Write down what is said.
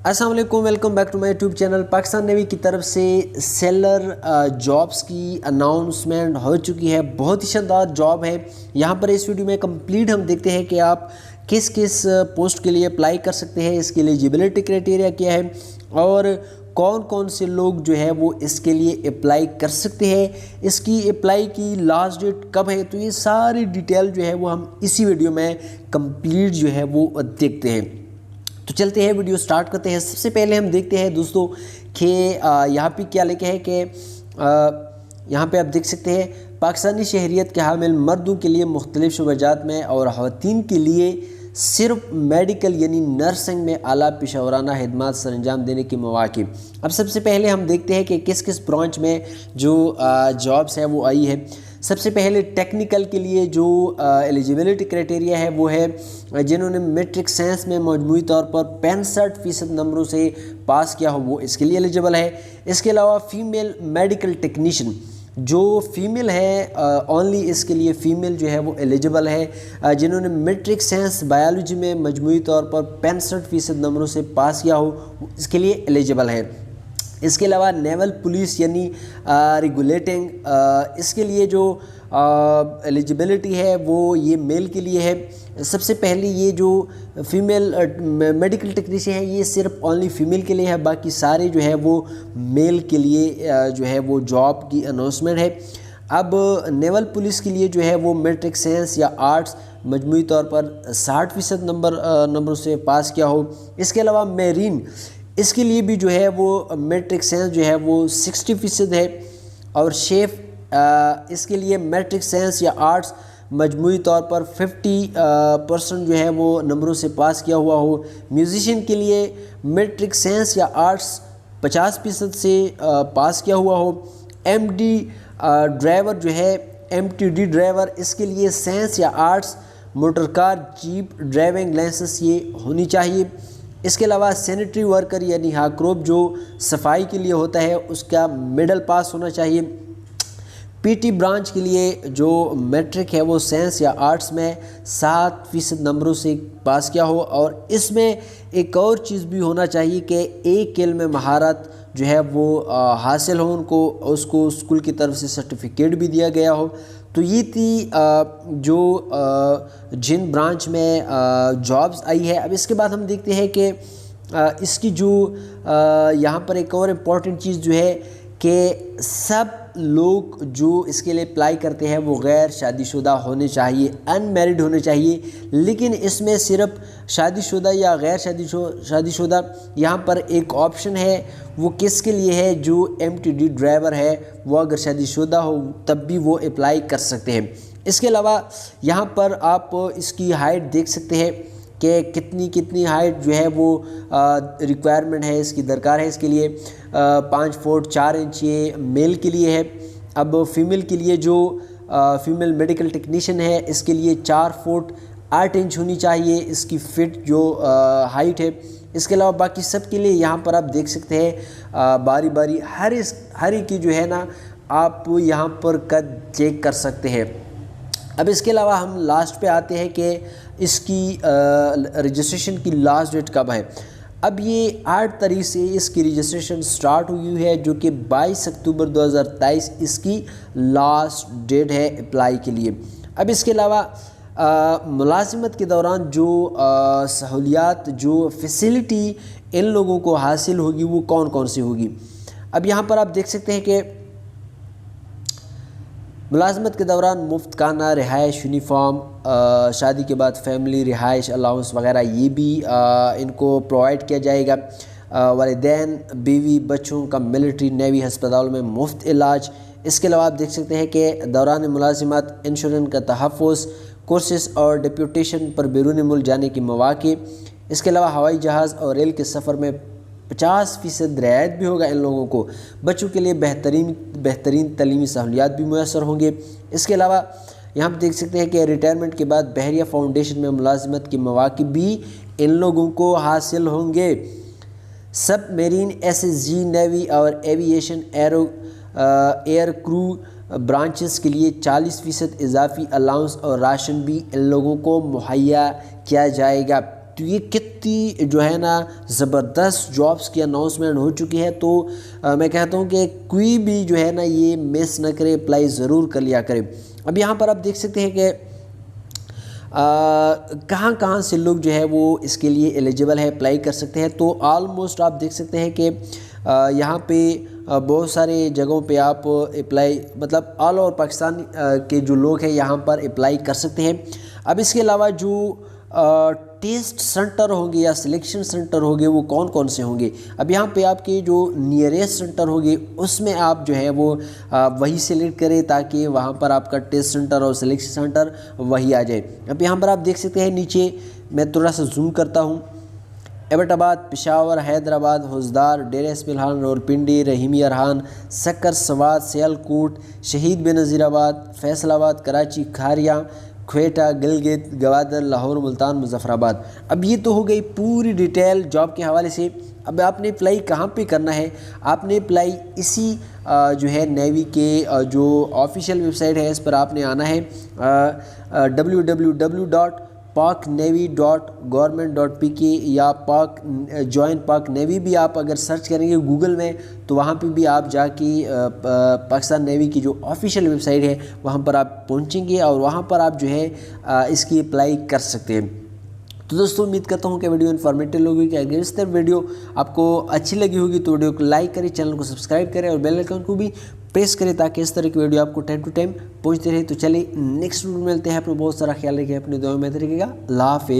السلام علیکم، welcome back to my YouTube channel. Pakistan navy کی طرف سے سیلر جابز کی اناؤنسمنٹ ہو چکی ہے۔ بہت ہی شاندار جاب ہے۔ یہاں پر اس ویڈیو میں کمپلیٹ ہم دیکھتے ہیں کہ آپ کس کس پوسٹ کے لیے اپلائی کر سکتے ہیں، اس کے ایلیجیبلٹی کرائٹیریا کیا ہے اور کون کون سے لوگ جو ہے وہ اس کے لیے اپلائی کر سکتے ہیں، اس کی اپلائی کی لاسٹ ڈیٹ کب ہے۔ تو یہ ساری ڈیٹیل جو ہے وہ ہم اسی ویڈیو میں کمپلیٹ جو ہے وہ دیکھتے ہیں۔ تو چلتے ہیں، ویڈیو سٹارٹ کرتے ہیں۔ سب سے پہلے ہم دیکھتے ہیں دوستو کہ یہاں پہ کیا لکھا ہے کہ یہاں پہ آپ دیکھ سکتے ہیں پاکستانی شہریت کے حامل مردوں کے لیے مختلف شعبہ جات میں اور خواتین کے لیے صرف میڈیکل یعنی نرسنگ میں اعلیٰ پیشہ ورانہ خدمات سر انجام دینے کے مواقع۔ اب سب سے پہلے ہم دیکھتے ہیں کہ کس کس برانچ میں جو جابس ہے وہ آئی ہے۔ سب سے پہلے ٹیکنیکل کے لیے جو ایلیجیبلٹی کرائٹیریا ہے وہ ہے جنہوں نے میٹرک سائنس میں مجموعی طور پر 65% نمبروں سے پاس کیا ہو وہ اس کے لیے ایلیجیبل ہے۔ اس کے علاوہ فیمیل میڈیکل ٹیکنیشین جو فیمیل ہے اونلی اس کے لیے فیمیل جو ہے وہ ایلیجیبل ہے جنہوں نے میٹرک سائنس بایولوجی میں مجموعی طور پر 65% نمبروں سے پاس کیا ہو اس کے لیے ایلیجیبل ہے۔ اس کے علاوہ نیول پولیس یعنی ریگولیٹنگ اس کے لیے جو ایلیجیبلٹی ہے وہ یہ میل کے لیے ہے۔ سب سے پہلے یہ جو فیمیل میڈیکل ٹیکنیشین ہے یہ صرف اونلی فیمیل کے لیے ہے، باقی سارے جو ہے وہ میل کے لیے جو ہے وہ جاب کی اناؤنسمنٹ ہے۔ اب نیول پولیس کے لیے جو ہے وہ میٹرک سائنس یا آرٹس مجموعی طور پر 60% نمبروں سے پاس کیا ہو۔ اس کے علاوہ میرین اس کے لیے بھی جو ہے وہ میٹرک سائنس جو ہے وہ 60% ہے، اور شیف اس کے لیے میٹرک سائنس یا آرٹس مجموعی طور پر 50% جو ہے وہ نمبروں سے پاس کیا ہوا ہو۔ میوزیشین کے لیے میٹرک سائنس یا آرٹس 50% سے پاس کیا ہوا ہو۔ ایم ڈی ڈرائیور جو ہے ایم ٹی ڈی ڈرائیور اس کے لیے سائنس یا arts motor car jeep driving licence یہ ہونی چاہیے۔ اس کے علاوہ سینیٹری ورکر یعنی ہاکروب جو صفائی کے لیے ہوتا ہے اس کا مڈل پاس ہونا چاہیے۔ پی ٹی برانچ کے لیے جو میٹرک ہے وہ سائنس یا آرٹس میں 60% نمبروں سے پاس کیا ہو، اور اس میں ایک اور چیز بھی ہونا چاہیے کہ ایک علم میں مہارت جو ہے وہ حاصل ہو، اس کو اسکول کی طرف سے سرٹیفکیٹ بھی دیا گیا ہو۔ تو یہ تھی جو جن برانچ میں جابز آئی ہے۔ اب اس کے بعد ہم دیکھتے ہیں کہ اس کی جو یہاں پر ایک اور امپورٹنٹ چیز جو ہے کہ سب لوگ جو اس کے لیے اپلائی کرتے ہیں وہ غیر شادی شدہ ہونے چاہیے، ان میرڈ ہونے چاہیے، لیکن اس میں صرف شادی شدہ یا غیر شادی شدہ یہاں پر ایک آپشن ہے، وہ کس کے لیے ہے؟ جو ایم ٹی ڈی ڈرائیور ہے وہ اگر شادی شدہ ہو تب بھی وہ اپلائی کر سکتے ہیں۔ اس کے علاوہ یہاں پر آپ اس کی ہائٹ دیکھ سکتے ہیں کہ کتنی ہائٹ جو ہے وہ ریکوائرمنٹ ہے، اس کی درکار ہے۔ اس کے لیے 5 فٹ 4 انچ یہ میل کے لیے ہے۔ اب فیمیل کے لیے جو فیمیل میڈیکل ٹیکنیشین ہے اس کے لیے 4 فٹ 8 انچ ہونی چاہیے اس کی فٹ جو ہائٹ ہے۔ اس کے علاوہ باقی سب کے لیے یہاں پر آپ دیکھ سکتے ہیں باری باری ہر ایک کی جو ہے نا آپ یہاں پر قد چیک کر سکتے ہیں۔ اب اس کے علاوہ ہم لاسٹ پہ آتے ہیں کہ اس کی رجسٹریشن کی لاسٹ ڈیٹ کب ہے۔ اب یہ 8 تاریخ سے اس کی رجسٹریشن سٹارٹ ہوئی ہے جو کہ 22 اکتوبر 2023 اس کی لاسٹ ڈیٹ ہے اپلائی کے لیے۔ اب اس کے علاوہ ملازمت کے دوران جو سہولیات جو فیسیلٹی ان لوگوں کو حاصل ہوگی وہ کون کون سی ہوگی۔ اب یہاں پر آپ دیکھ سکتے ہیں کہ ملازمت کے دوران مفت کھانا، رہائش، یونیفارم، شادی کے بعد فیملی رہائش الاؤنس وغیرہ یہ بھی ان کو پرووائڈ کیا جائے گا۔ والدین بیوی بچوں کا ملٹری نیوی ہسپتالوں میں مفت علاج۔ اس کے علاوہ آپ دیکھ سکتے ہیں کہ دوران ملازمت انشورنس کا تحفظ، کورسز اور ڈپیوٹیشن پر بیرون ملک جانے کے مواقع۔ اس کے علاوہ ہوائی جہاز اور ریل کے سفر میں 50% رعایت بھی ہوگا ان لوگوں کو۔ بچوں کے لیے بہترین تعلیمی سہولیات بھی میسر ہوں گے۔ اس کے علاوہ یہاں پہ دیکھ سکتے ہیں کہ ریٹائرمنٹ کے بعد بحریہ فاؤنڈیشن میں ملازمت کے مواقع بھی ان لوگوں کو حاصل ہوں گے۔ سب میرین ایس ایس جی نیوی اور ایوییشن ایئر کرو برانچز کے لیے 40% اضافی الاؤنس اور راشن بھی ان لوگوں کو مہیا کیا جائے گا۔ تو یہ کتنی جو ہے نا زبردست جابس کی اناؤنسمنٹ ہو چکی ہے، تو میں کہتا ہوں کہ کوئی بھی جو ہے نا یہ مس نہ کرے، اپلائی ضرور کر لیا کرے۔ اب یہاں پر آپ دیکھ سکتے ہیں کہ کہاں کہاں سے لوگ جو ہے وہ اس کے لیے ایلیجیبل ہے، اپلائی کر سکتے ہیں۔ تو آلموسٹ آپ دیکھ سکتے ہیں کہ یہاں پہ بہت سارے جگہوں پہ آپ اپلائی مطلب آل اوور پاکستان کے جو لوگ ہیں یہاں پر اپلائی کر سکتے ہیں۔ اب اس کے علاوہ جو ٹیسٹ سنٹر ہوں گے یا سلیکشن سنٹر ہوں گے وہ کون کون سے ہوں گے، اب یہاں پہ آپ کے جو نیئریسٹ سنٹر ہوں گے اس میں آپ جو ہے وہ وہی سلیکٹ کریں تاکہ وہاں پر آپ کا ٹیسٹ سنٹر اور سلیکشن سنٹر وہی آ جائے۔ اب یہاں پر آپ دیکھ سکتے ہیں نیچے میں تھوڑا سا زوم کرتا ہوں، ایبٹ آباد، پشاور، حیدرآباد، حوزدار، ڈیرہ اسماعیل، راولپنڈی، رحیمی ارحان، سکر، سوات، سیالکوٹ، شہید بینظیر آباد، فیصل آباد، کراچی، کھاریا، کوئٹہ، گلگت، گوادر، لاہور، ملتان، مظفر آباد۔ اب یہ تو ہو گئی پوری ڈیٹیل جاب کے حوالے سے۔ اب آپ نے اپلائی کہاں پہ کرنا ہے، آپ نے اپلائی اسی جو ہے نیوی کے جو آفیشیل ویب سائٹ ہے اس پر آپ نے آنا ہے، www.paknavy.government.pk یا جوائن پاک نیوی بھی آپ اگر سرچ کریں گے گوگل میں تو وہاں پہ بھی آپ جا کے پاکستان نیوی کی جو آفیشیل ویب سائٹ ہے وہاں پر آپ پہنچیں گے اور وہاں پر آپ جو ہے اس کی اپلائی کر سکتے ہیں۔ تو دوستوں امید کرتا ہوں کہ ویڈیو انفارمیٹیو لوگی کہ اگر اس طرح ویڈیو آپ کو اچھی لگی ہوگی تو ویڈیو کو لائک کریں، چینل کو سبسکرائب کریں اور بیل آئیکن کو بھی پریس کریں تاکہ اس طرح کی ویڈیو آپ کو ٹائم ٹو ٹائم پہنچتے رہے۔ تو چلیے نیکسٹ ویڈیو میں ملتے ہیں، اپنا بہت سارا خیال رکھیں، اپنی دعاؤں میں یاد رکھیے گا۔ اللہ حافظ۔